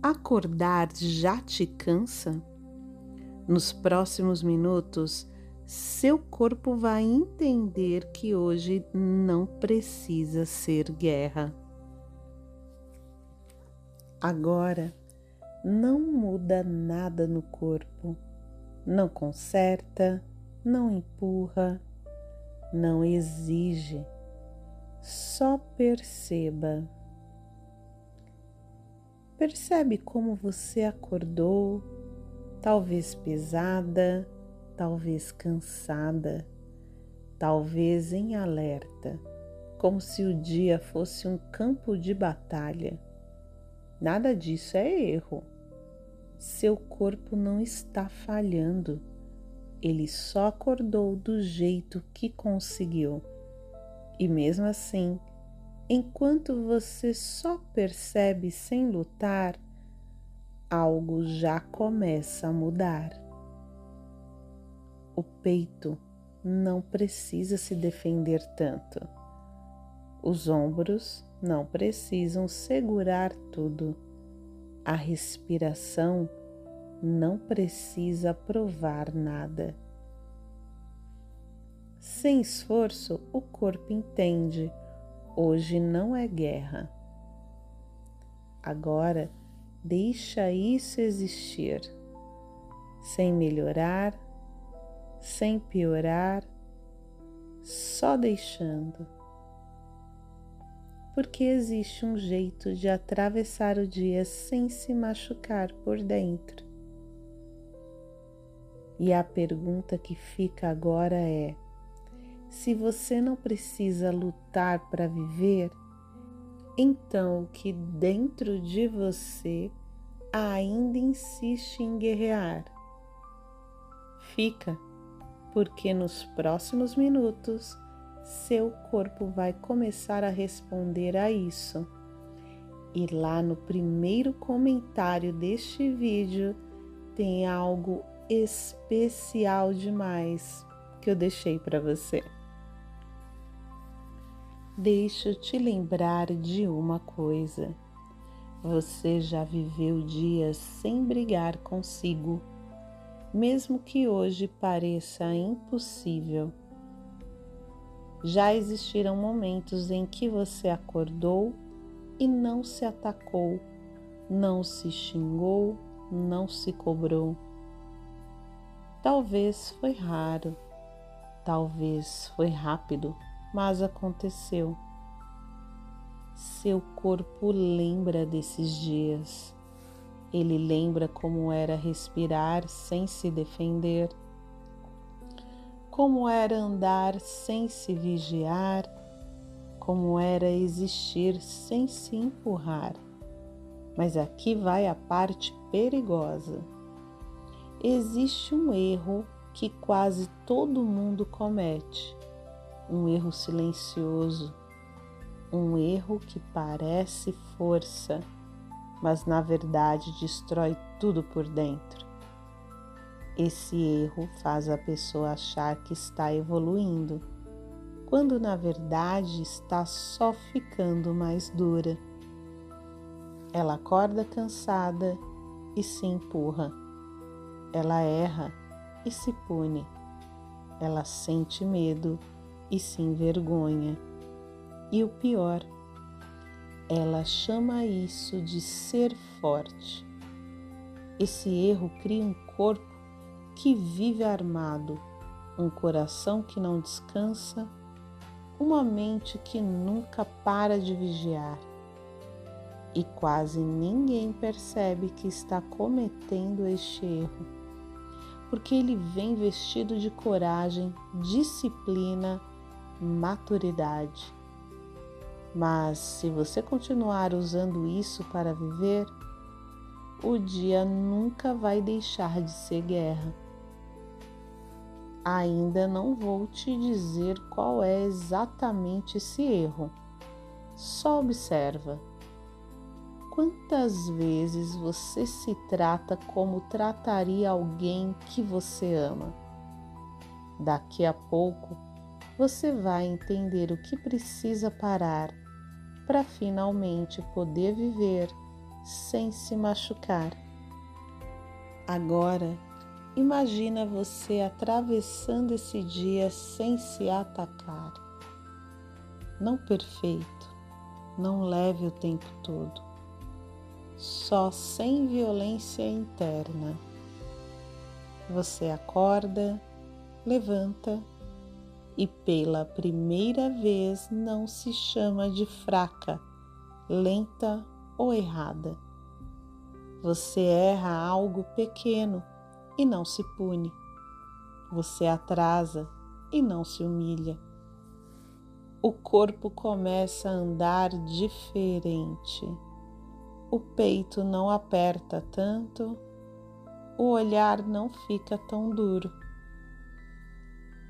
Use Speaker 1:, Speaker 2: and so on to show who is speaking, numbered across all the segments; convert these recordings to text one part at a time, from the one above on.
Speaker 1: Acordar já te cansa? Nos próximos minutos, seu corpo vai entender que hoje não precisa ser guerra. Agora, não muda nada no corpo, não conserta, não empurra, não exige, só perceba. Percebe como você acordou, talvez pesada, talvez cansada, talvez em alerta, como se o dia fosse um campo de batalha. Nada disso é erro. Seu corpo não está falhando, ele só acordou do jeito que conseguiu. E mesmo assim, enquanto você só percebe sem lutar, algo já começa a mudar. O peito não precisa se defender tanto. Os ombros não precisam segurar tudo. A respiração não precisa provar nada. Sem esforço, o corpo entende: hoje não é guerra. Agora, deixa isso existir, sem melhorar, sem piorar, só deixando. Porque existe um jeito de atravessar o dia sem se machucar por dentro. E a pergunta que fica agora é: se você não precisa lutar para viver, então o que dentro de você ainda insiste em guerrear? Fica, porque nos próximos minutos seu corpo vai começar a responder a isso. E lá no primeiro comentário deste vídeo tem algo especial demais que eu deixei para você. Deixa eu te lembrar de uma coisa. Você já viveu dias sem brigar consigo, mesmo que hoje pareça impossível. Já existiram momentos em que você acordou e não se atacou, não se xingou, não se cobrou. Talvez foi raro, talvez foi rápido, mas aconteceu. Seu corpo lembra desses dias. Ele lembra como era respirar sem se defender, como era andar sem se vigiar, como era existir sem se empurrar. Mas aqui vai a parte perigosa. Existe um erro que quase todo mundo comete, um erro silencioso, um erro que parece força, mas na verdade destrói tudo por dentro. Esse erro faz a pessoa achar que está evoluindo, quando na verdade está só ficando mais dura. Ela acorda cansada e se empurra. Ela erra e se pune. Ela sente medo e se envergonha. E o pior, ela chama isso de ser forte. Esse erro cria um corpo que vive armado, um coração que não descansa, uma mente que nunca para de vigiar. E quase ninguém percebe que está cometendo este erro, porque ele vem vestido de coragem, disciplina, maturidade. Mas se você continuar usando isso para viver, o dia nunca vai deixar de ser guerra. Ainda não vou te dizer qual é exatamente esse erro. Só observa. Quantas vezes você se trata como trataria alguém que você ama? Daqui a pouco, você vai entender o que precisa parar para finalmente poder viver sem se machucar. Agora, imagina você atravessando esse dia sem se atacar. Não perfeito, não leve o tempo todo, só sem violência interna. Você acorda, levanta e pela primeira vez não se chama de fraca, lenta ou errada. Você erra algo pequeno e não se pune. Você atrasa e não se humilha. O corpo começa a andar diferente. O peito não aperta tanto, o olhar não fica tão duro.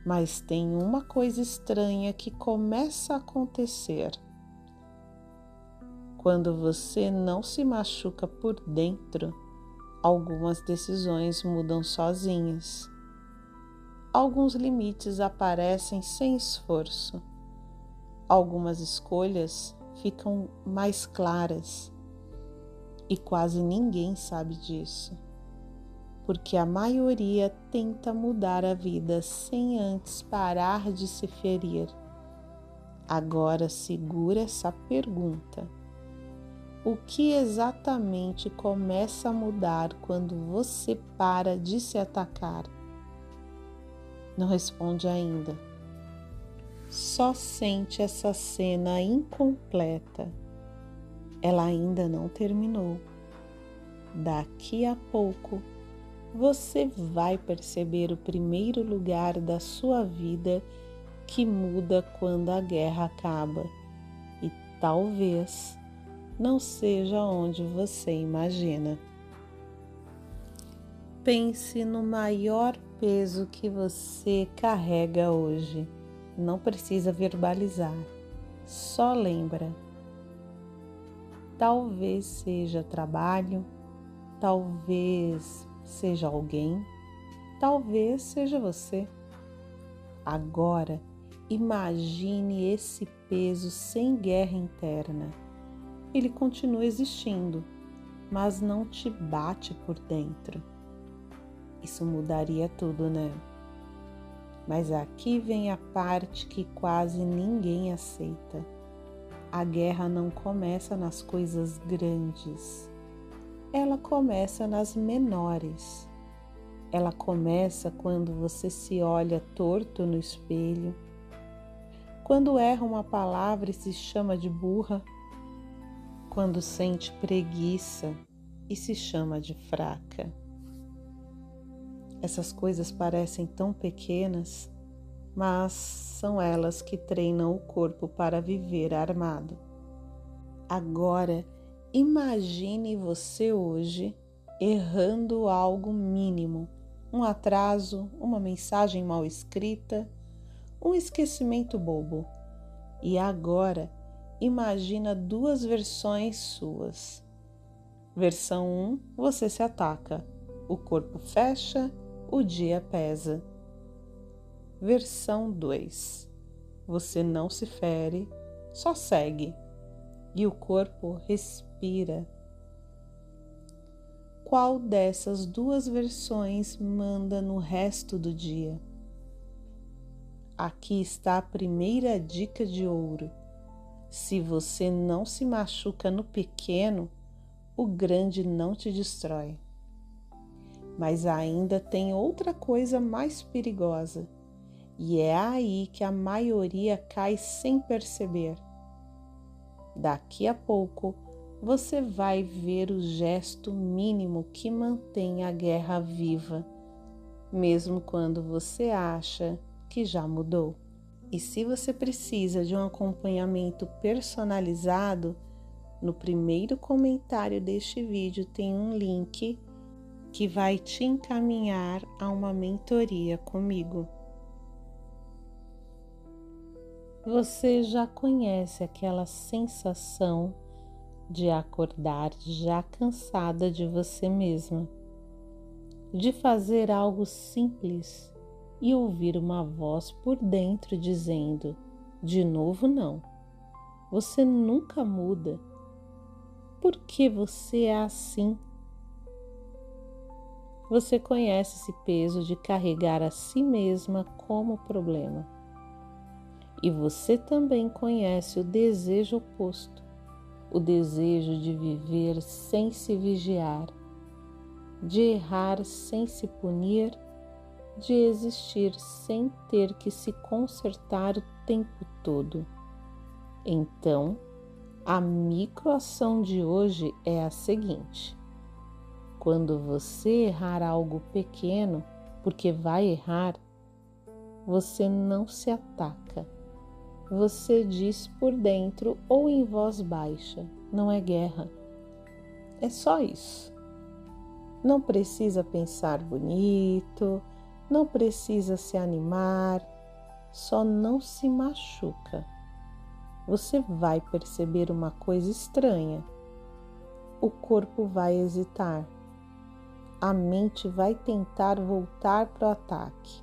Speaker 1: Mas tem uma coisa estranha que começa a acontecer. Quando você não se machuca por dentro, algumas decisões mudam sozinhas. Alguns limites aparecem sem esforço. Algumas escolhas ficam mais claras. E quase ninguém sabe disso, porque a maioria tenta mudar a vida sem antes parar de se ferir. Agora segura essa pergunta. O que exatamente começa a mudar quando você para de se atacar? Não responde ainda. Só sente essa cena incompleta. Ela ainda não terminou. Daqui a pouco, você vai perceber o primeiro lugar da sua vida que muda quando a guerra acaba. E talvez não seja onde você imagina. Pense no maior peso que você carrega hoje. Não precisa verbalizar, só lembra. Talvez seja trabalho, talvez seja alguém, talvez seja você. Agora, imagine esse peso sem guerra interna. Ele continua existindo, mas não te bate por dentro. Isso mudaria tudo, né? Mas aqui vem a parte que quase ninguém aceita. A guerra não começa nas coisas grandes. Ela começa nas menores. Ela começa quando você se olha torto no espelho, quando erra uma palavra e se chama de burra, quando sente preguiça e se chama de fraca. Essas coisas parecem tão pequenas, mas são elas que treinam o corpo para viver armado. Agora, imagine você hoje errando algo mínimo, um atraso, uma mensagem mal escrita, um esquecimento bobo. E agora, imagina duas versões suas. Versão 1, você se ataca, o corpo fecha, o dia pesa. Versão 2, você não se fere, só segue, e o corpo respira. Qual dessas duas versões manda no resto do dia? Aqui está a primeira dica de ouro. Se você não se machuca no pequeno, o grande não te destrói. Mas ainda tem outra coisa mais perigosa, e é aí que a maioria cai sem perceber. Daqui a pouco, você vai ver o gesto mínimo que mantém a guerra viva, mesmo quando você acha que já mudou. E se você precisa de um acompanhamento personalizado, no primeiro comentário deste vídeo tem um link que vai te encaminhar a uma mentoria comigo. Você já conhece aquela sensação de acordar já cansada de você mesma, de fazer algo simples e ouvir uma voz por dentro dizendo: de novo não, você nunca muda. Por que você é assim? Você conhece esse peso de carregar a si mesma como problema. E você também conhece o desejo oposto, o desejo de viver sem se vigiar, de errar sem se punir, de existir sem ter que se consertar o tempo todo. Então, a microação de hoje é a seguinte: quando você errar algo pequeno, porque vai errar, você não se ataca. Você diz por dentro ou em voz baixa: não é guerra. É só isso. Não precisa pensar bonito, não precisa se animar, só não se machuca. Você vai perceber uma coisa estranha. O corpo vai hesitar. A mente vai tentar voltar para o ataque.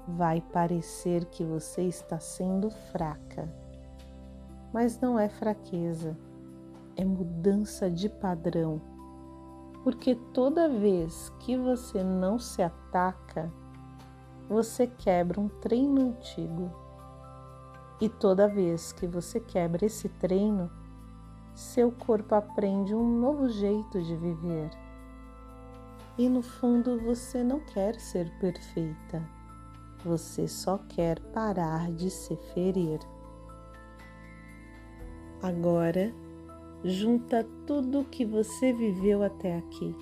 Speaker 1: Vai parecer que você está sendo fraca, mas não é fraqueza, é mudança de padrão, porque toda vez que você não se ataca, você quebra um treino antigo, e toda vez que você quebra esse treino, seu corpo aprende um novo jeito de viver. E no fundo você não quer ser perfeita. Você só quer parar de se ferir. Agora, junta tudo o que você viveu até aqui.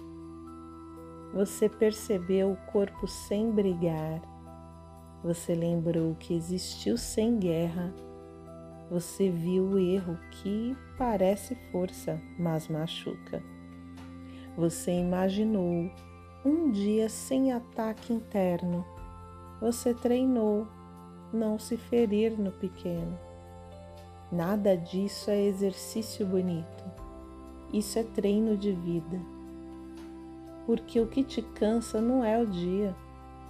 Speaker 1: Você percebeu o corpo sem brigar. Você lembrou que existiu sem guerra. Você viu o erro que parece força, mas machuca. Você imaginou um dia sem ataque interno. Você treinou não se ferir no pequeno. Nada disso é exercício bonito. Isso é treino de vida. Porque o que te cansa não é o dia,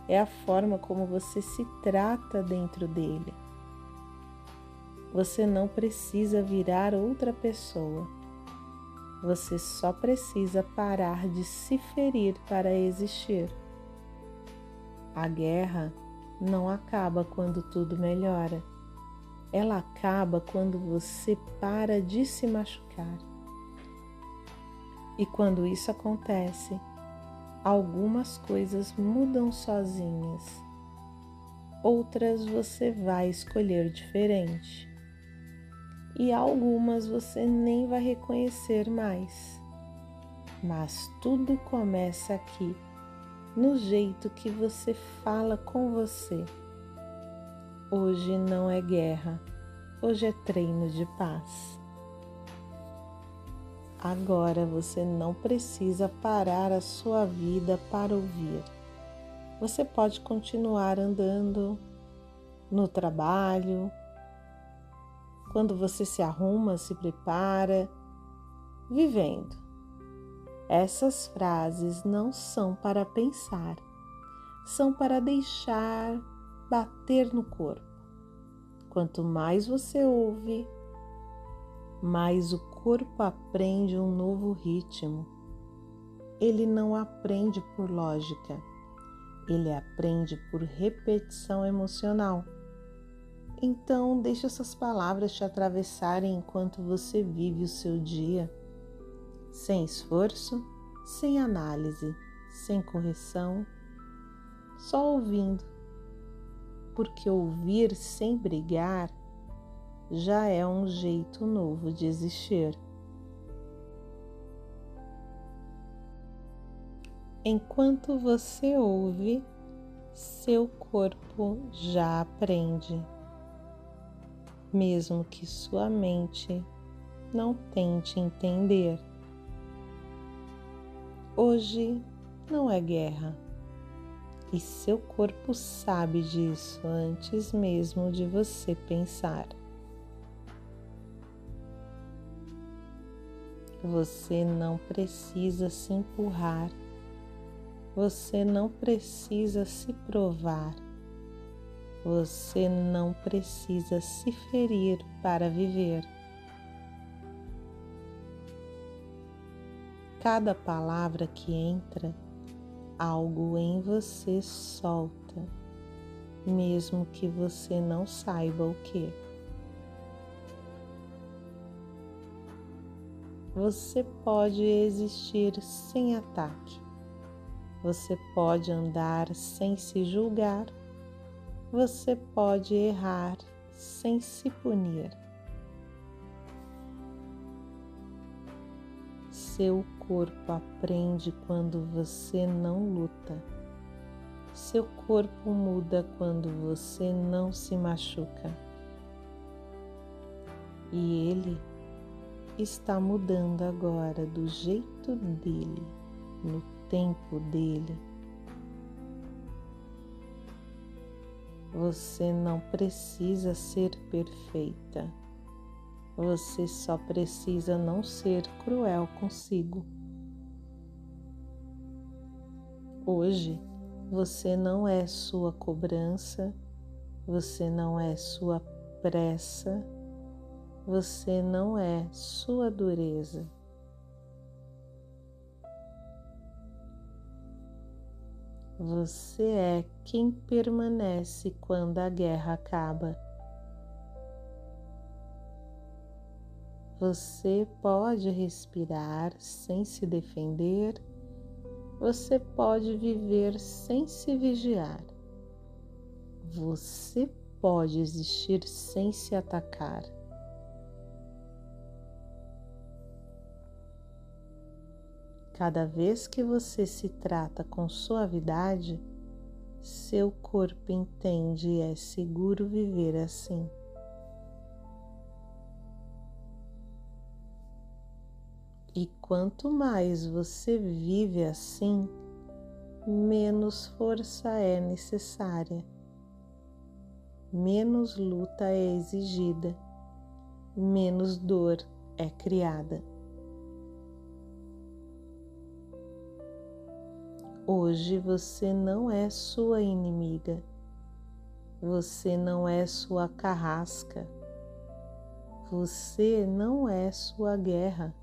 Speaker 1: é a forma como você se trata dentro dele. Você não precisa virar outra pessoa. Você só precisa parar de se ferir para existir. A guerra não acaba quando tudo melhora. Ela acaba quando você para de se machucar. E quando isso acontece, algumas coisas mudam sozinhas. Outras você vai escolher diferente. E algumas você nem vai reconhecer mais. Mas tudo começa aqui, no jeito que você fala com você. Hoje não é guerra, hoje é treino de paz. Agora você não precisa parar a sua vida para ouvir. Você pode continuar andando no trabalho, quando você se arruma, se prepara, vivendo. Essas frases não são para pensar, são para deixar bater no corpo. Quanto mais você ouve, mais o corpo aprende um novo ritmo. Ele não aprende por lógica, ele aprende por repetição emocional. Então, deixe essas palavras te atravessarem enquanto você vive o seu dia, sem esforço, sem análise, sem correção, só ouvindo. Porque ouvir sem brigar já é um jeito novo de existir. Enquanto você ouve, seu corpo já aprende, mesmo que sua mente não tente entender. Hoje não é guerra, e seu corpo sabe disso antes mesmo de você pensar. Você não precisa se empurrar, você não precisa se provar, você não precisa se ferir para viver. Cada palavra que entra, algo em você solta, mesmo que você não saiba o que. Você pode existir sem ataque. Você pode andar sem se julgar. Você pode errar sem se punir. Seu corpo aprende quando você não luta. Seu corpo muda quando você não se machuca. E ele está mudando agora do jeito dele, no tempo dele. Você não precisa ser perfeita. Você só precisa não ser cruel consigo. Hoje, você não é sua cobrança, você não é sua pressa, você não é sua dureza. Você é quem permanece quando a guerra acaba. Você pode respirar sem se defender. Você pode viver sem se vigiar. Você pode existir sem se atacar. Cada vez que você se trata com suavidade, seu corpo entende e é seguro viver assim. E quanto mais você vive assim, menos força é necessária, menos luta é exigida, menos dor é criada. Hoje você não é sua inimiga, você não é sua carrasca, você não é sua guerra.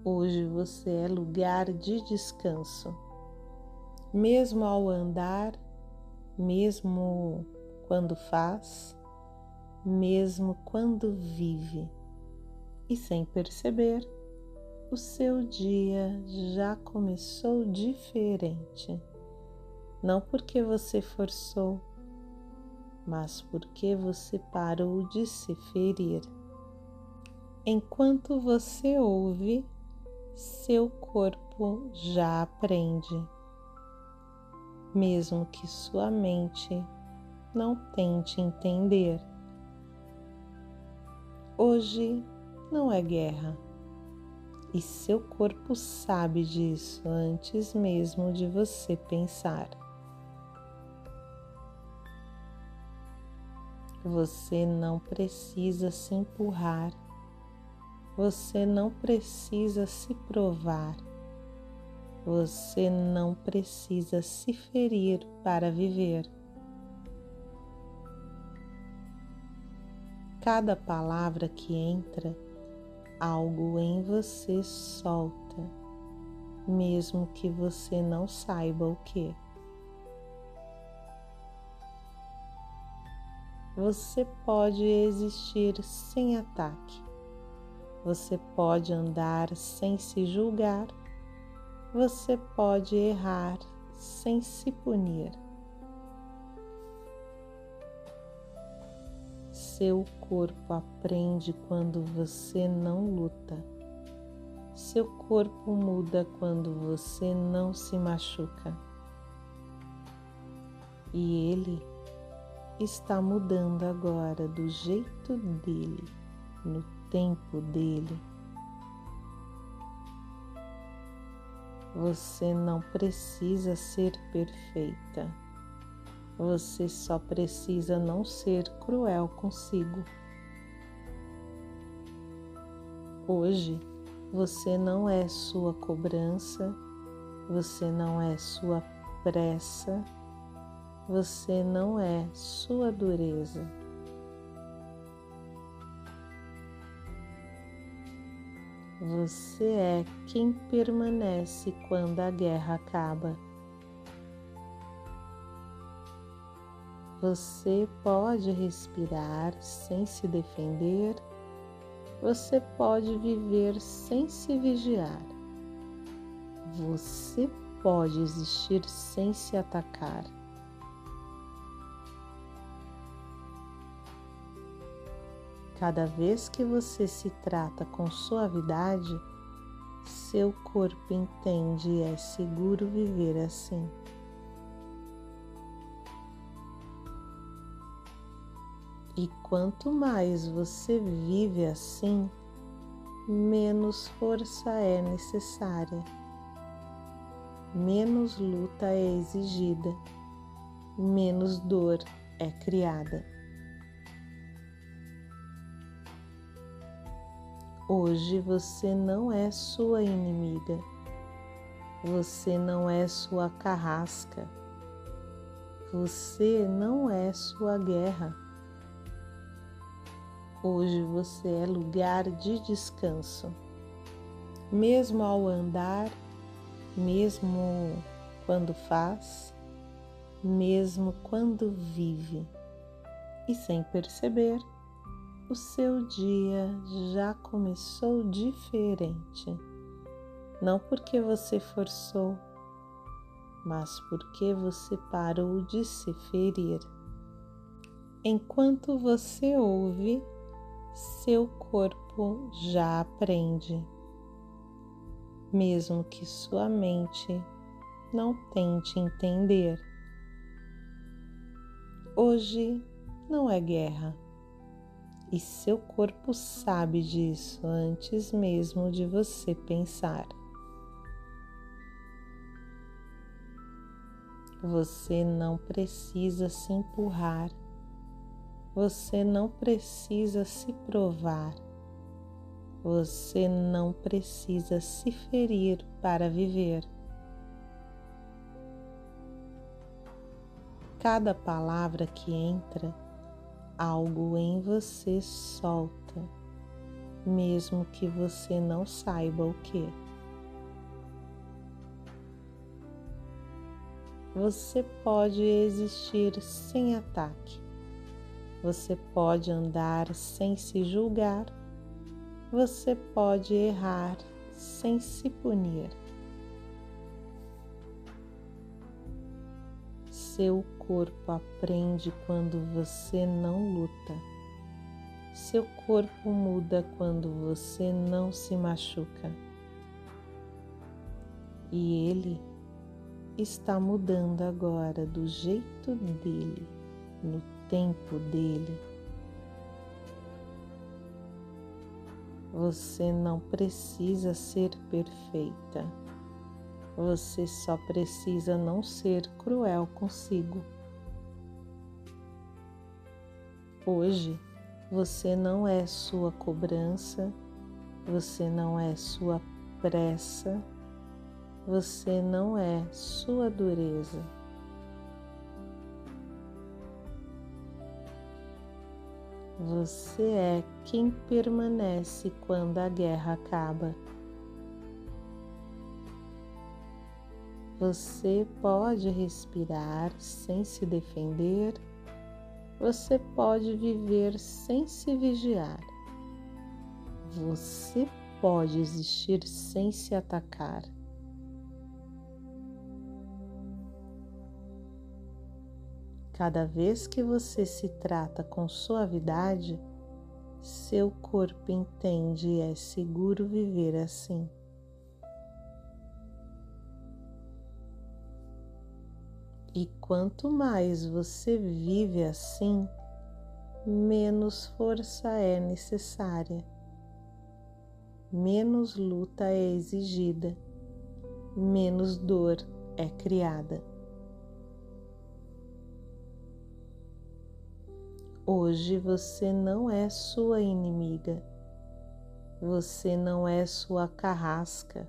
Speaker 1: Hoje você é lugar de descanso. Mesmo ao andar, mesmo quando faz, mesmo quando vive. E sem perceber, o seu dia já começou diferente. Não porque você forçou, mas porque você parou de se ferir. Enquanto você ouve, seu corpo já aprende, mesmo que sua mente não tente entender. Hoje não é guerra, e seu corpo sabe disso antes mesmo de você pensar. Você não precisa se empurrar. Você não precisa se provar. Você não precisa se ferir para viver. Cada palavra que entra, algo em você solta, mesmo que você não saiba o que. Você pode existir sem ataque. Você pode andar sem se julgar. Você pode errar sem se punir. Seu corpo aprende quando você não luta. Seu corpo muda quando você não se machuca. E ele está mudando agora do jeito dele, no tempo dele. Você não precisa ser perfeita. Você só precisa não ser cruel consigo. Hoje, você não é sua cobrança, você não é sua pressa, você não é sua dureza. Você é quem permanece quando a guerra acaba. Você pode respirar sem se defender. Você pode viver sem se vigiar. Você pode existir sem se atacar. Cada vez que você se trata com suavidade, seu corpo entende e é seguro viver assim. E quanto mais você vive assim, menos força é necessária, menos luta é exigida, menos dor é criada. Hoje você não é sua inimiga, você não é sua carrasca, você não é sua guerra. Hoje você é lugar de descanso. Mesmo ao andar, mesmo quando faz, mesmo quando vive. E sem perceber, o seu dia já começou diferente. Não porque você forçou, mas porque você parou de se ferir. Enquanto você ouve, seu corpo já aprende, mesmo que sua mente não tente entender. Hoje não é guerra, e seu corpo sabe disso antes mesmo de você pensar. Você não precisa se empurrar. Você não precisa se provar. Você não precisa se ferir para viver. Cada palavra que entra, algo em você solta, mesmo que você não saiba o que. Você pode existir sem ataque. Você pode andar sem se julgar. Você pode errar sem se punir. Seu corpo aprende quando você não luta. Seu corpo muda quando você não se machuca. E ele está mudando agora do jeito dele, no tempo dele. Você não precisa ser perfeita. Você só precisa não ser cruel consigo. Hoje, você não é sua cobrança, você não é sua pressa, você não é sua dureza. Você é quem permanece quando a guerra acaba. Você pode respirar sem se defender. Você pode viver sem se vigiar. Você pode existir sem se atacar. Cada vez que você se trata com suavidade, seu corpo entende e é seguro viver assim. E quanto mais você vive assim, menos força é necessária, menos luta é exigida, menos dor é criada. Hoje você não é sua inimiga, você não é sua carrasca,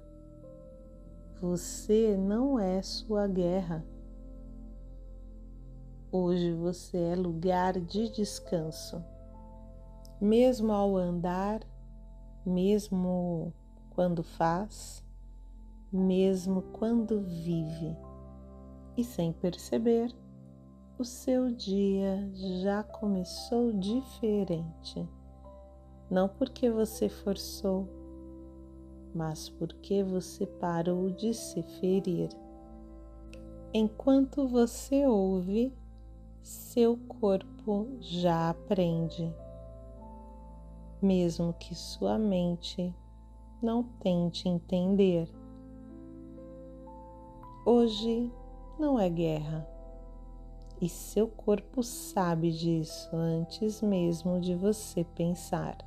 Speaker 1: você não é sua guerra. Hoje você é lugar de descanso. Mesmo ao andar, mesmo quando faz, mesmo quando vive, e sem perceber, o seu dia já começou diferente. Não porque você forçou, mas porque você parou de se ferir. Enquanto você ouve, seu corpo já aprende, mesmo que sua mente não tente entender. Hoje não é guerra, e seu corpo sabe disso antes mesmo de você pensar.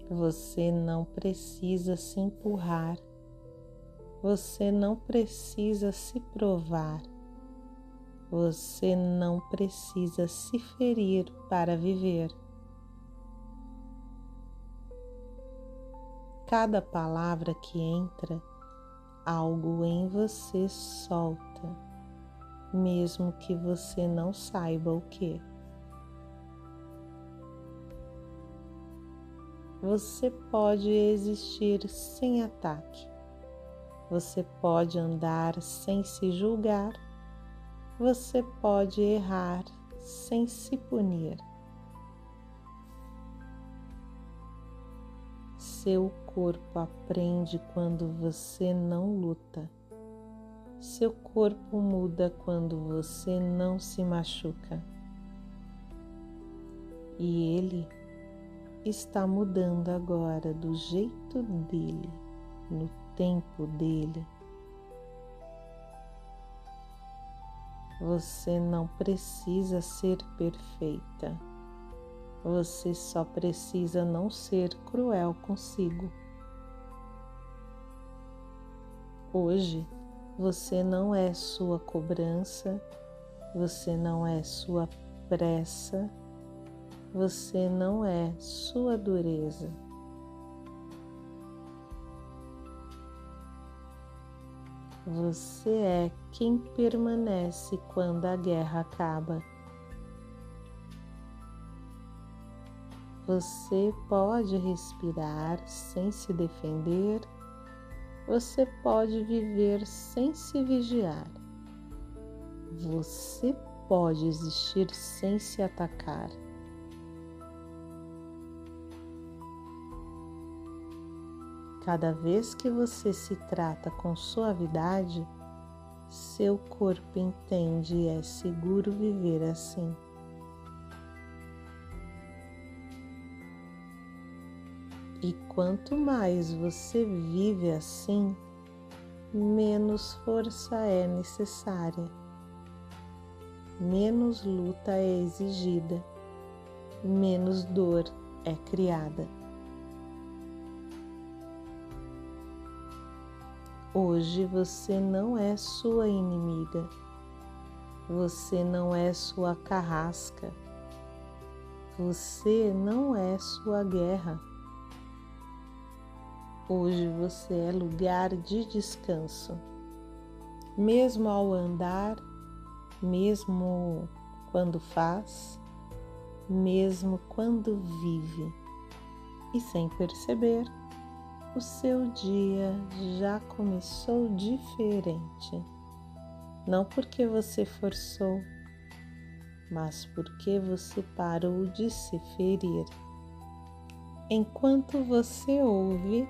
Speaker 1: Você não precisa se empurrar, você não precisa se provar, você não precisa se ferir para viver. Cada palavra que entra, algo em você solta, mesmo que você não saiba o que. Você pode existir sem ataque. Você pode andar sem se julgar. Você pode errar sem se punir. Seu corpo aprende quando você não luta. Seu corpo muda quando você não se machuca. E ele está mudando agora do jeito dele, no tempo dele. Você não precisa ser perfeita. Você só precisa não ser cruel consigo. Hoje, você não é sua cobrança, você não é sua pressa, você não é sua dureza. Você é quem permanece quando a guerra acaba. Você pode respirar sem se defender. Você pode viver sem se vigiar. Você pode existir sem se atacar. Cada vez que você se trata com suavidade, seu corpo entende e é seguro viver assim. E quanto mais você vive assim, menos força é necessária, menos luta é exigida, menos dor é criada. Hoje você não é sua inimiga, você não é sua carrasca, você não é sua guerra. Hoje você é lugar de descanso. Mesmo ao andar, mesmo quando faz, mesmo quando vive, e sem perceber, o seu dia já começou diferente. Não porque você forçou, mas porque você parou de se ferir. Enquanto você ouve,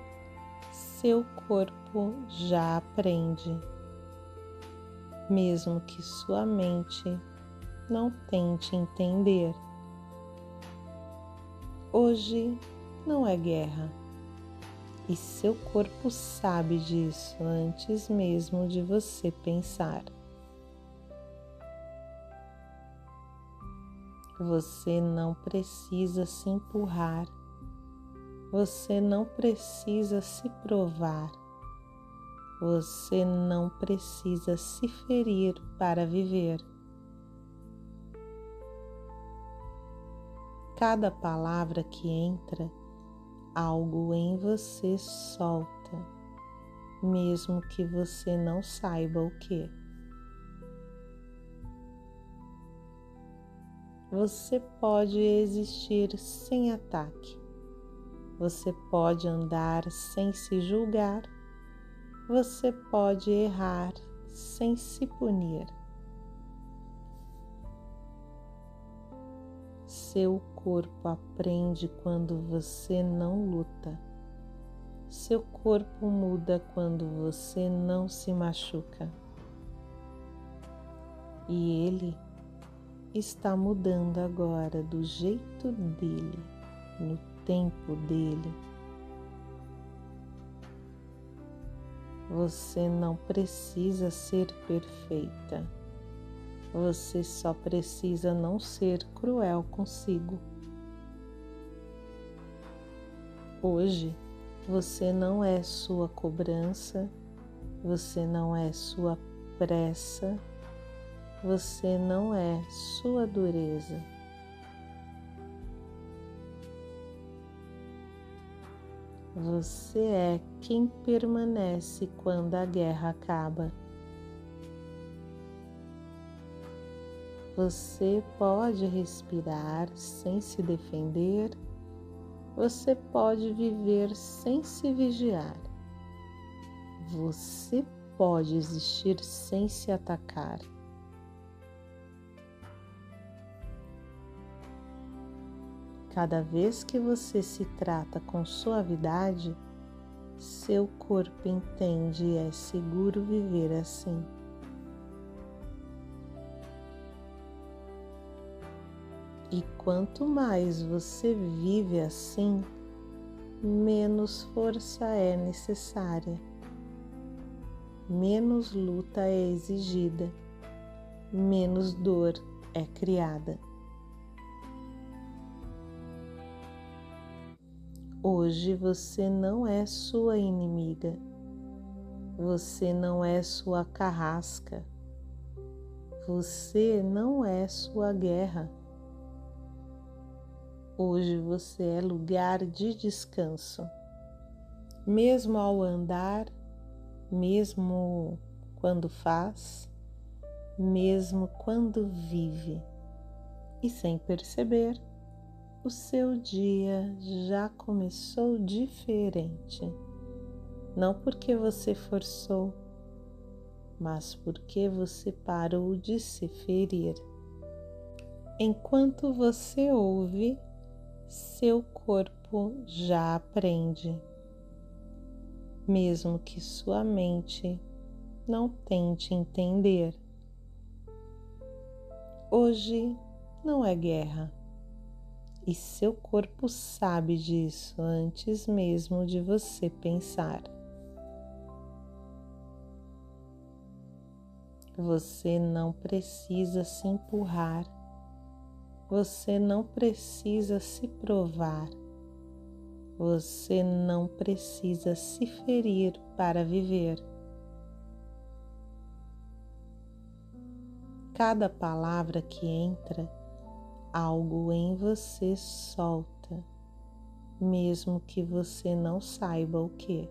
Speaker 1: seu corpo já aprende, mesmo que sua mente não tente entender. Hoje não é guerra, e seu corpo sabe disso antes mesmo de você pensar. Você não precisa se empurrar. Você não precisa se provar. Você não precisa se ferir para viver. Cada palavra que entra, algo em você solta, mesmo que você não saiba o que. Você pode existir sem ataque. você pode andar sem se julgar, você pode errar sem se punir. Seu corpo aprende quando você não luta. Seu corpo muda quando você não se machuca. E ele está mudando agora do jeito dele, no tempo dele. Você não precisa ser perfeita. Você só precisa não ser cruel consigo. Hoje, você não é sua cobrança, você não é sua pressa, você não é sua dureza. Você é quem permanece quando a guerra acaba. Você pode respirar sem se defender, você pode viver sem se vigiar, você pode existir sem se atacar. Cada vez que você se trata com suavidade, seu corpo entende e é seguro viver assim. E quanto mais você vive assim, menos força é necessária, menos luta é exigida, menos dor é criada. Hoje você não é sua inimiga, você não é sua carrasca, você não é sua guerra. Hoje você é lugar de descanso. Mesmo ao andar, mesmo quando faz, mesmo quando vive. E sem perceber, o seu dia já começou diferente. Não porque você forçou, mas porque você parou de se ferir. Enquanto você ouve, seu corpo já aprende, mesmo que sua mente não tente entender. Hoje não é guerra, e seu corpo sabe disso antes mesmo de você pensar. Você não precisa se empurrar. Você não precisa se provar, você não precisa se ferir para viver. Cada palavra que entra, algo em você solta, mesmo que você não saiba o que.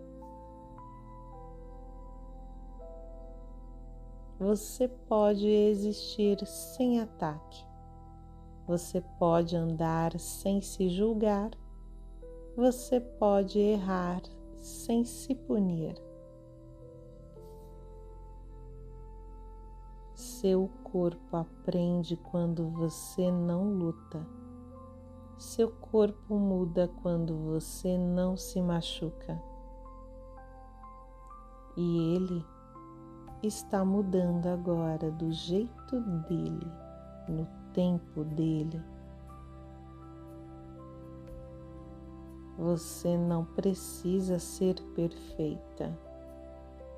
Speaker 1: Você pode existir sem ataque. Você pode andar sem se julgar, você pode errar sem se punir. Seu corpo aprende quando você não luta. Seu corpo muda quando você não se machuca. E ele está mudando agora do jeito dele, no tempo dele. Você não precisa ser perfeita.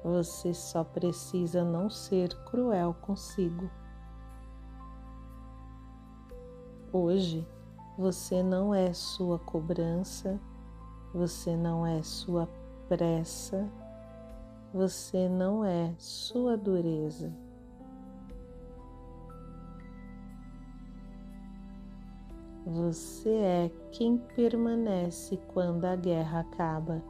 Speaker 1: Você só precisa não ser cruel consigo. Hoje, você não é sua cobrança, você não é sua pressa, você não é sua dureza. Você é quem permanece quando a guerra acaba.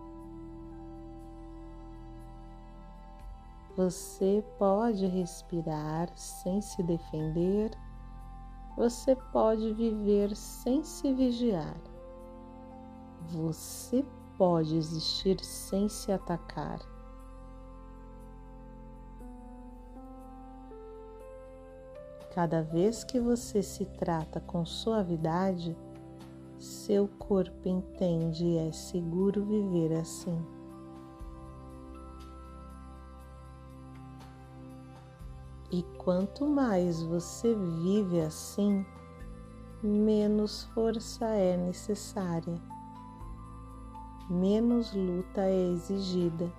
Speaker 1: Você pode respirar sem se defender, você pode viver sem se vigiar, Você pode existir sem se atacar. Cada vez que você se trata com suavidade, seu corpo entende e é seguro viver assim. E quanto mais você vive assim, menos força é necessária, menos luta é exigida,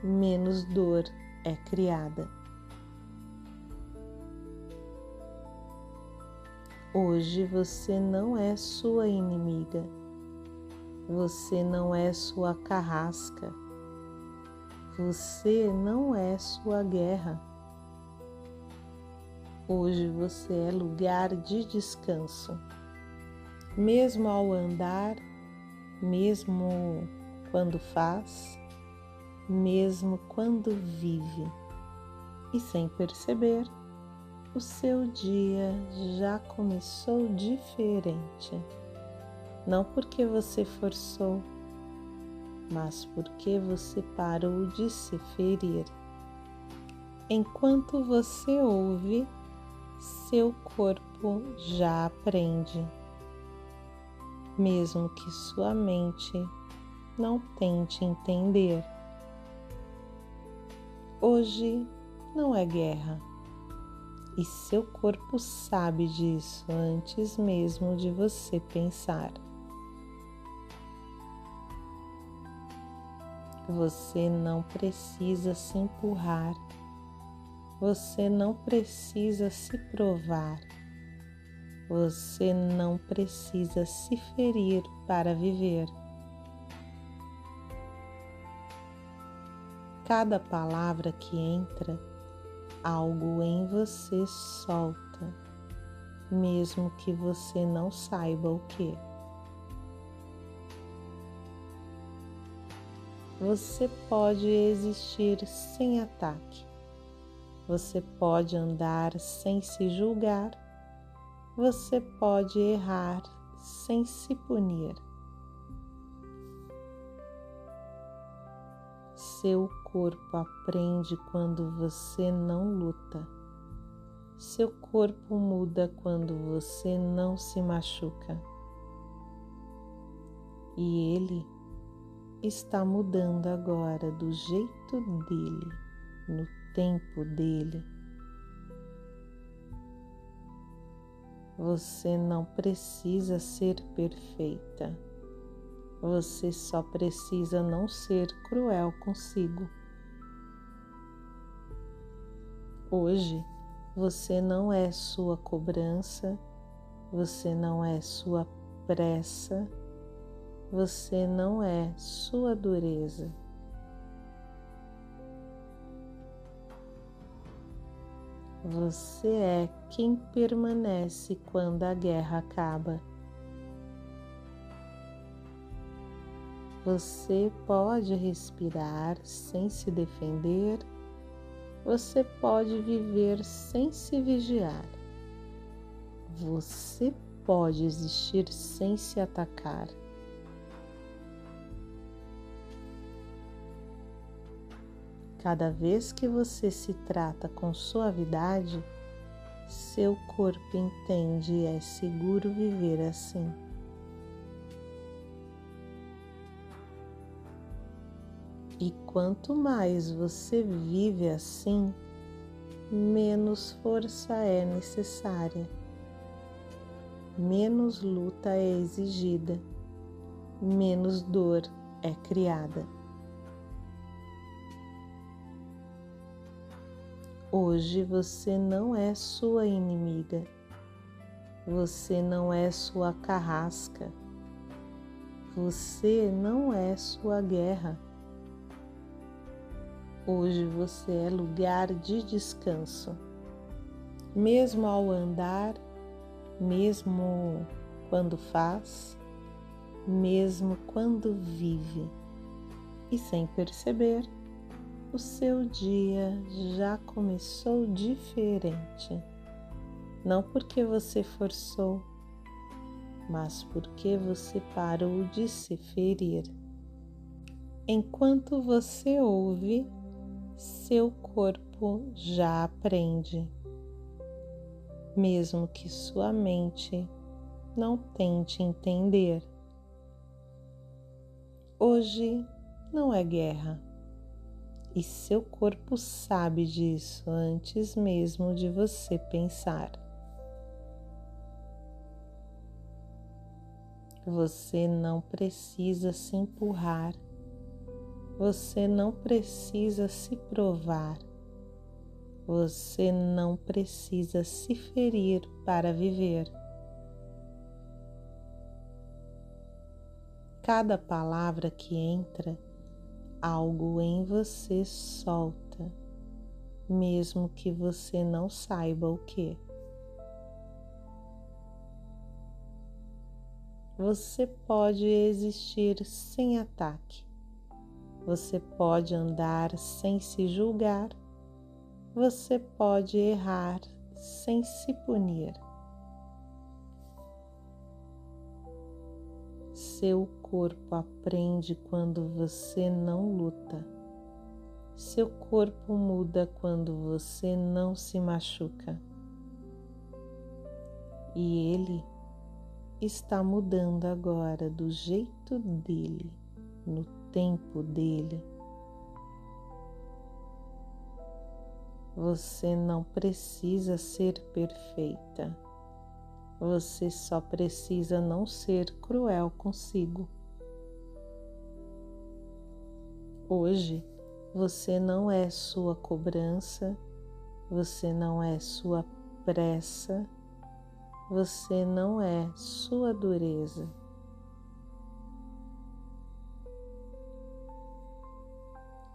Speaker 1: menos dor é criada. Hoje você não é sua inimiga, você não é sua carrasca, você não é sua guerra. Hoje você é lugar de descanso. Mesmo ao andar, mesmo quando faz, mesmo quando vive. E sem perceber, o seu dia já começou diferente. Não porque você forçou, mas porque você parou de se ferir. Enquanto você ouve, seu corpo já aprende, mesmo que sua mente não tente entender. Hoje não é guerra, e seu corpo sabe disso antes mesmo de você pensar. Você não precisa se empurrar. Você não precisa se provar. Você não precisa se ferir para viver. Cada palavra que entra, algo em você solta, mesmo que você não saiba o que. Você pode existir sem ataque. Você pode andar sem se julgar. Você pode errar sem se punir. Seu corpo aprende quando você não luta. Seu corpo muda quando você não se machuca. E ele está mudando agora do jeito dele, no tempo dele. Você não precisa ser perfeita. Você só precisa não ser cruel consigo. Hoje, você não é sua cobrança, você não é sua pressa, você não é sua dureza. Você é quem permanece quando a guerra acaba. Você pode respirar sem se defender. Você pode viver sem se vigiar. Você pode existir sem se atacar. Cada vez que você se trata com suavidade, seu corpo entende e é seguro viver assim. E quanto mais você vive assim, menos força é necessária, menos luta é exigida, menos dor é criada. Hoje você não é sua inimiga, você não é sua carrasca, você não é sua guerra. Hoje você é lugar de descanso. Mesmo ao andar, mesmo quando faz, mesmo quando vive. E sem perceber, o seu dia já começou diferente. Não porque você forçou, mas porque você parou de se ferir. Enquanto você ouve, seu corpo já aprende, mesmo que sua mente não tente entender. Hoje não é guerra, e seu corpo sabe disso antes mesmo de você pensar. Você não precisa se empurrar, você não precisa se provar, você não precisa se ferir para viver. Cada palavra que entra, algo em você solta, mesmo que você não saiba o que. Você pode existir sem ataque. Você pode andar sem se julgar. Você pode errar sem se punir. Seu corpo aprende quando você não luta. Seu corpo muda quando você não se machuca. E ele está mudando agora do jeito dele, no tempo dele. Você não precisa ser perfeita. Você só precisa não ser cruel consigo. Hoje, você não é sua cobrança, você não é sua pressa, você não é sua dureza.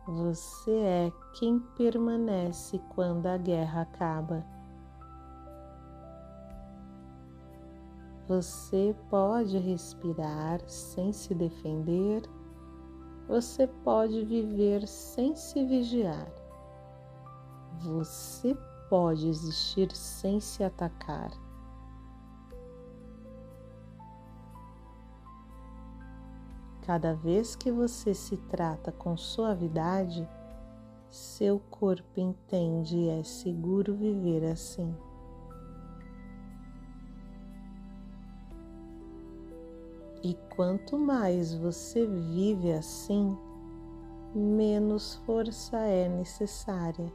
Speaker 1: Você é quem permanece quando a guerra acaba. Você pode respirar sem se defender. Você pode viver sem se vigiar. Você pode existir sem se atacar. Cada vez que você se trata com suavidade, seu corpo entende e é seguro viver assim. E quanto mais você vive assim, menos força é necessária,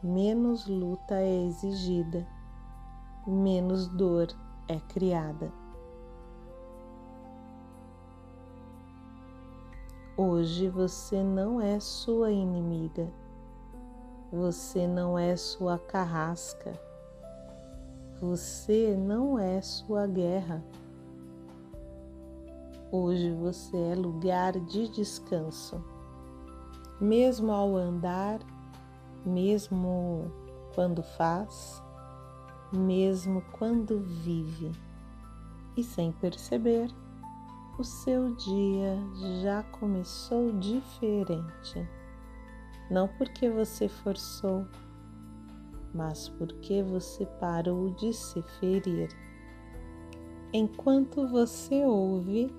Speaker 1: menos luta é exigida, menos dor é criada. Hoje você não é sua inimiga, você não é sua carrasca, você não é sua guerra. Hoje você é lugar de descanso. Mesmo ao andar, mesmo quando faz, mesmo quando vive. E sem perceber, o seu dia já começou diferente. Não porque você forçou, mas porque você parou de se ferir. Enquanto você ouve,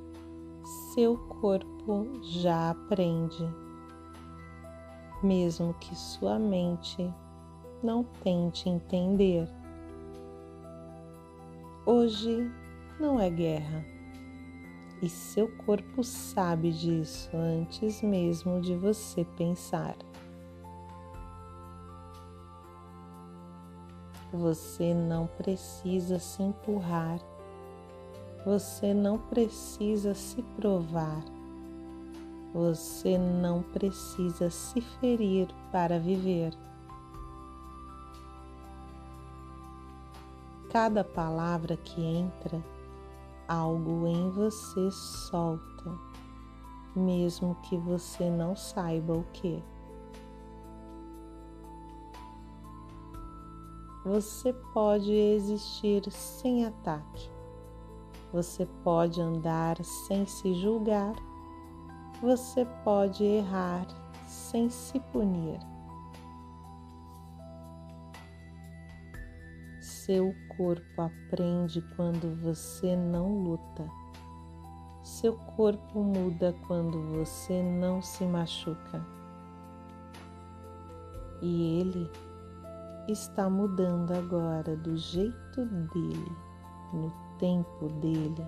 Speaker 1: seu corpo já aprende, mesmo que sua mente não tente entender. Hoje não é guerra, e seu corpo sabe disso antes mesmo de você pensar. Você não precisa se empurrar. Você não precisa se provar. Você não precisa se ferir para viver. Cada palavra que entra, algo em você solta, mesmo que você não saiba o que. Você pode existir sem ataque. Você pode andar sem se julgar. Você pode errar sem se punir. Seu corpo aprende quando você não luta. Seu corpo muda quando você não se machuca. E ele está mudando agora do jeito dele, no tempo dele.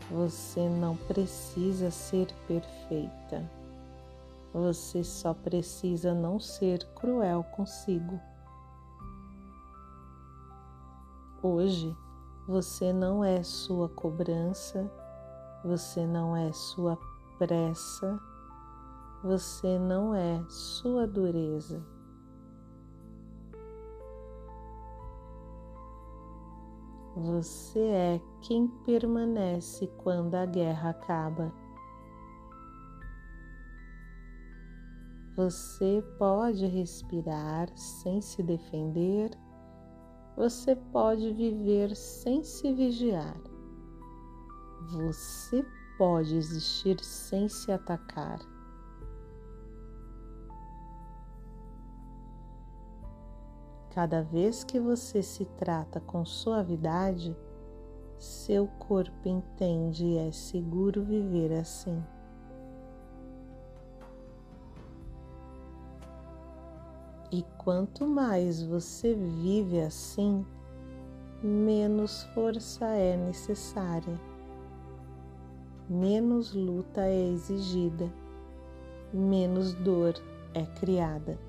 Speaker 1: Você não precisa ser perfeita. Você só precisa não ser cruel consigo. Hoje, você não é sua cobrança, você não é sua pressa, você não é sua dureza. Você é quem permanece quando a guerra acaba. Você pode respirar sem se defender, você pode viver sem se vigiar, você pode existir sem se atacar. Cada vez que você se trata com suavidade, seu corpo entende e é seguro viver assim. E quanto mais você vive assim, menos força é necessária, menos luta é exigida, menos dor é criada.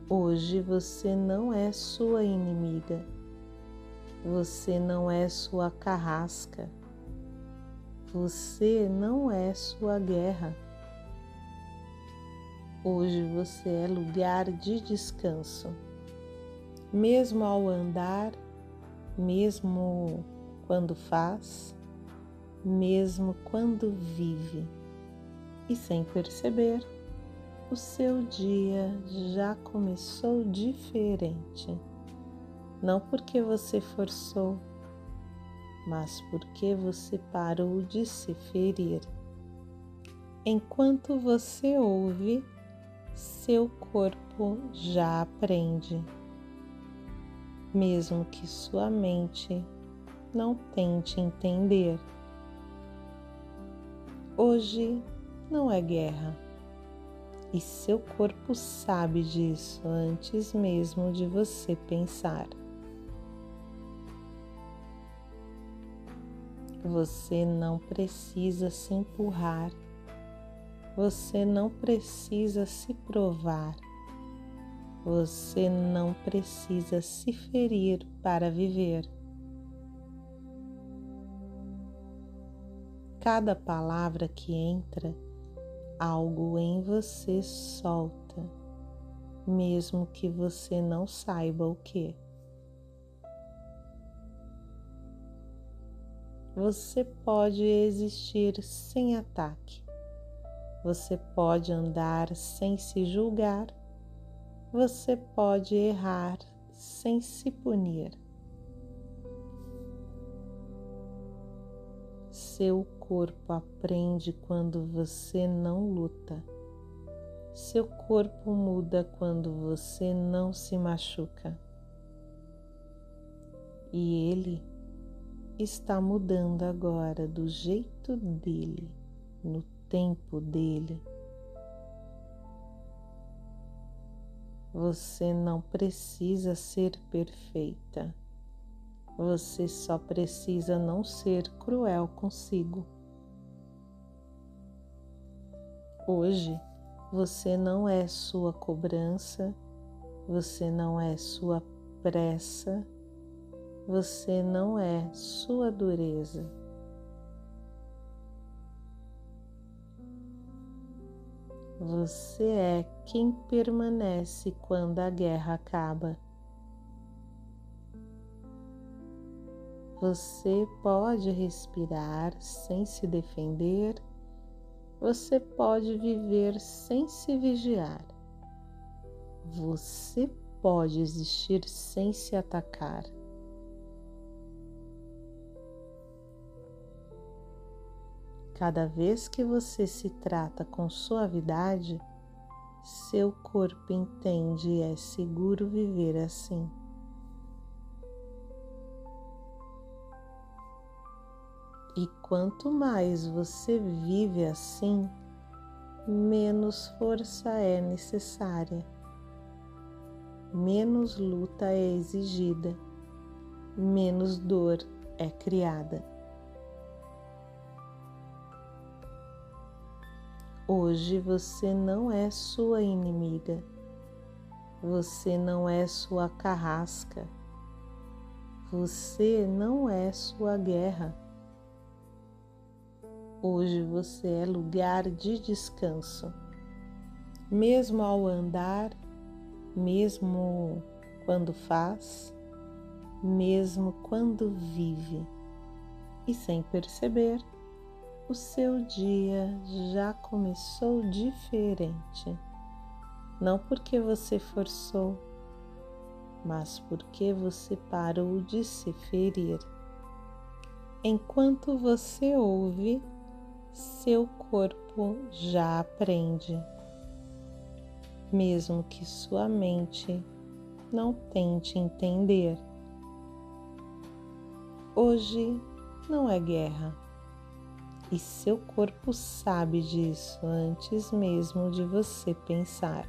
Speaker 1: Hoje você não é sua inimiga, você não é sua carrasca, você não é sua guerra. Hoje você é lugar de descanso. Mesmo ao andar, mesmo quando faz, mesmo quando vive. E sem perceber, o seu dia já começou diferente. Não porque você forçou, mas porque você parou de se ferir. Enquanto você ouve, seu corpo já aprende, mesmo que sua mente não tente entender. Hoje não é guerra, e seu corpo sabe disso antes mesmo de você pensar. Você não precisa se empurrar. Você não precisa se provar, você não precisa se ferir para viver. Cada palavra que entra, algo em você solta, mesmo que você não saiba o que. Você pode existir sem ataque. Você pode andar sem se julgar, você pode errar sem se punir. Seu corpo aprende quando você não luta. Seu corpo muda quando você não se machuca. E ele está mudando agora do jeito dele, no tempo dele. Você não precisa ser perfeita. Você só precisa não ser cruel consigo. Hoje, você não é sua cobrança, você não é sua pressa, você não é sua dureza. Você é quem permanece quando a guerra acaba. Você pode respirar sem se defender, você pode viver sem se vigiar, você pode existir sem se atacar. Cada vez que você se trata com suavidade, seu corpo entende e é seguro viver assim. E quanto mais você vive assim, menos força é necessária, menos luta é exigida, menos dor é criada. Hoje você não é sua inimiga, você não é sua carrasca, você não é sua guerra. Hoje você é lugar de descanso. Mesmo ao andar, mesmo quando faz, mesmo quando vive. E sem perceber, o seu dia já começou diferente. Não porque você forçou, mas porque você parou de se ferir. Enquanto você ouve, seu corpo já aprende, mesmo que sua mente não tente entender. Hoje não é guerra, e seu corpo sabe disso antes mesmo de você pensar.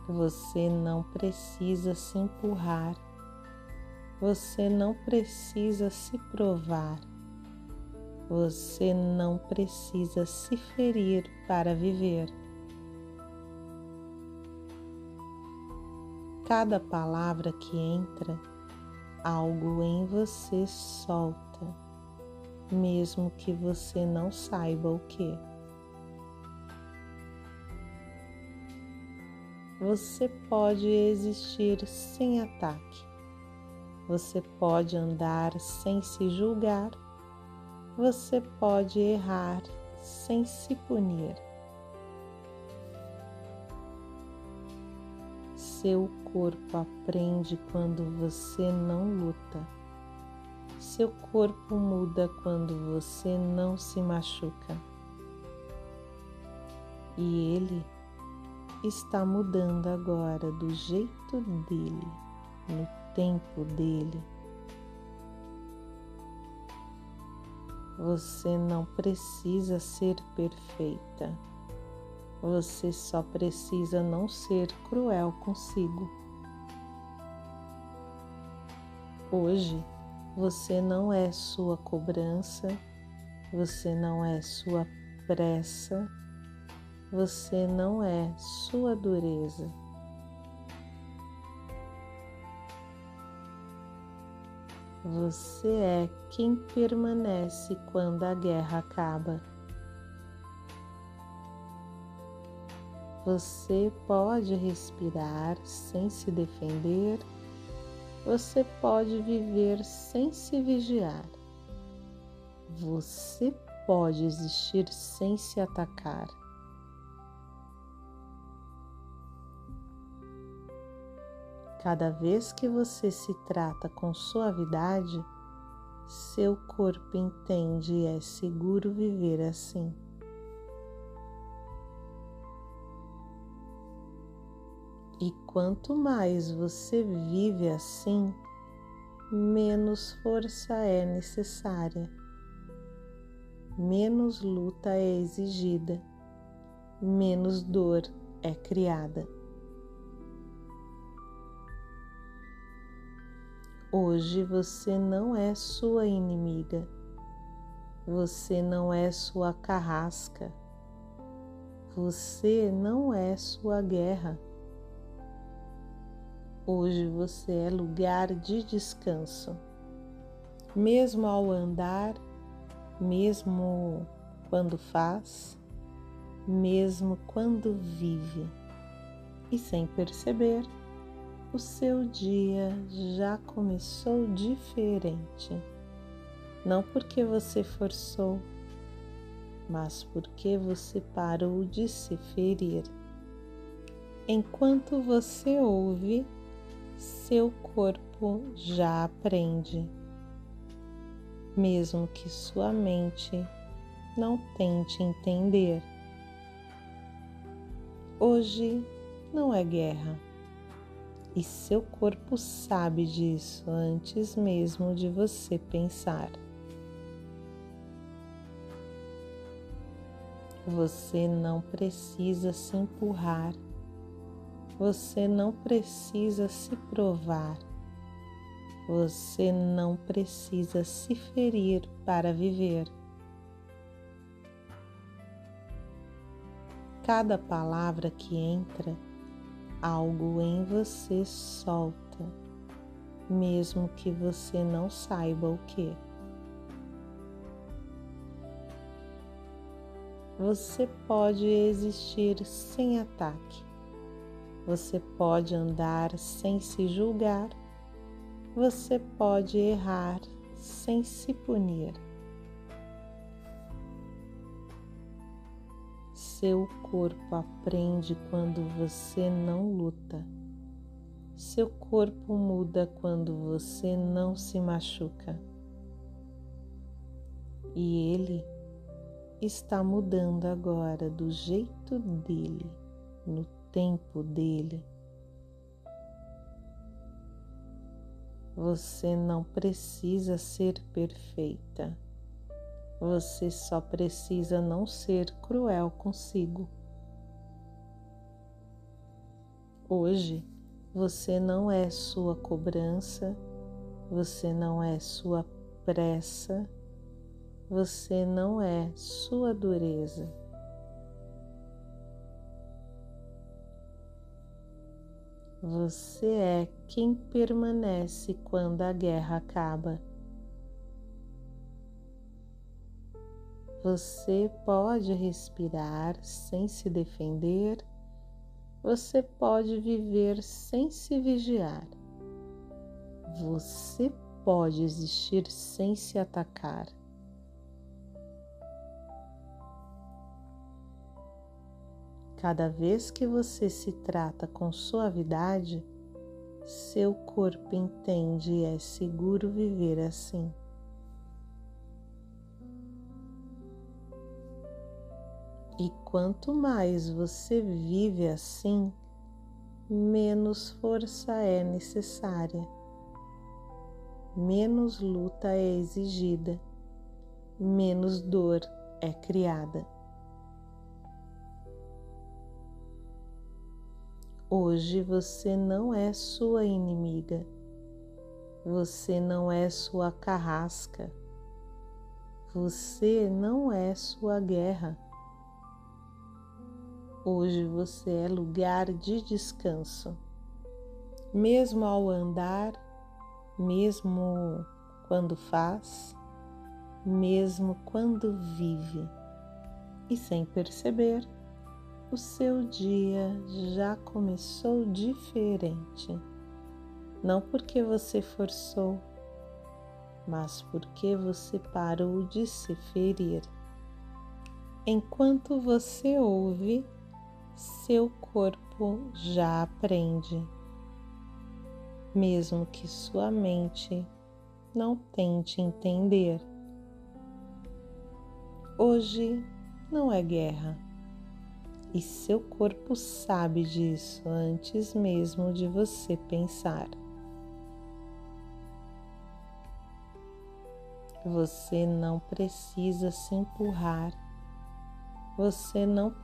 Speaker 1: Você não precisa se empurrar. Você não precisa se provar. Você não precisa se ferir para viver. Cada palavra que entra, algo em você solta, mesmo que você não saiba o que. Você pode existir sem ataque. Você pode andar sem se julgar. Você pode errar sem se punir. Seu corpo aprende quando você não luta. Seu corpo muda quando você não se machuca. E ele está mudando agora do jeito dele, no tempo dele. Você não precisa ser perfeita. Você só precisa não ser cruel consigo. Hoje, você não é sua cobrança, você não é sua pressa, você não é sua dureza. Você é quem permanece quando a guerra acaba. Você pode respirar sem se defender. Você pode viver sem se vigiar. Você pode existir sem se atacar. Cada vez que você se trata com suavidade, seu corpo entende e é seguro viver assim. E quanto mais você vive assim, menos força é necessária, menos luta é exigida, menos dor é criada. Hoje você não é sua inimiga, você não é sua carrasca, você não é sua guerra. Hoje você é lugar de descanso. Mesmo ao andar, mesmo quando faz, mesmo quando vive. E sem perceber, o seu dia já começou diferente. Não porque você forçou, mas porque você parou de se ferir. Enquanto você ouve, seu corpo já aprende, mesmo que sua mente não tente entender. Hoje não é guerra, e seu corpo sabe disso antes mesmo de você pensar. Você não precisa se empurrar, você não precisa se provar, você não precisa se ferir para viver. Cada palavra que entra, algo em você solta, mesmo que você não saiba o que. Você pode existir sem ataque. Você pode andar sem se julgar. Você pode errar sem se punir. Seu corpo aprende quando você não luta. Seu corpo muda quando você não se machuca. E ele está mudando agora do jeito dele, no tempo dele. Você não precisa ser perfeita. Você só precisa não ser cruel consigo. Hoje, você não é sua cobrança, você não é sua pressa, você não é sua dureza. Você é quem permanece quando a guerra acaba. Você pode respirar sem se defender, você pode viver sem se vigiar, você pode existir sem se atacar. Cada vez que você se trata com suavidade, seu corpo entende e é seguro viver assim. E quanto mais você vive assim, menos força é necessária, menos luta é exigida, menos dor é criada. Hoje você não é sua inimiga, você não é sua carrasca, você não é sua guerra. Hoje você é lugar de descanso. Mesmo ao andar, mesmo quando faz, mesmo quando vive. E sem perceber, o seu dia já começou diferente. Não porque você forçou, mas porque você parou de se ferir. Enquanto você ouve, seu corpo já aprende, mesmo que sua mente não tente entender. Hoje não é guerra, e seu corpo sabe disso antes mesmo de você pensar. Você não precisa se empurrar, você não precisa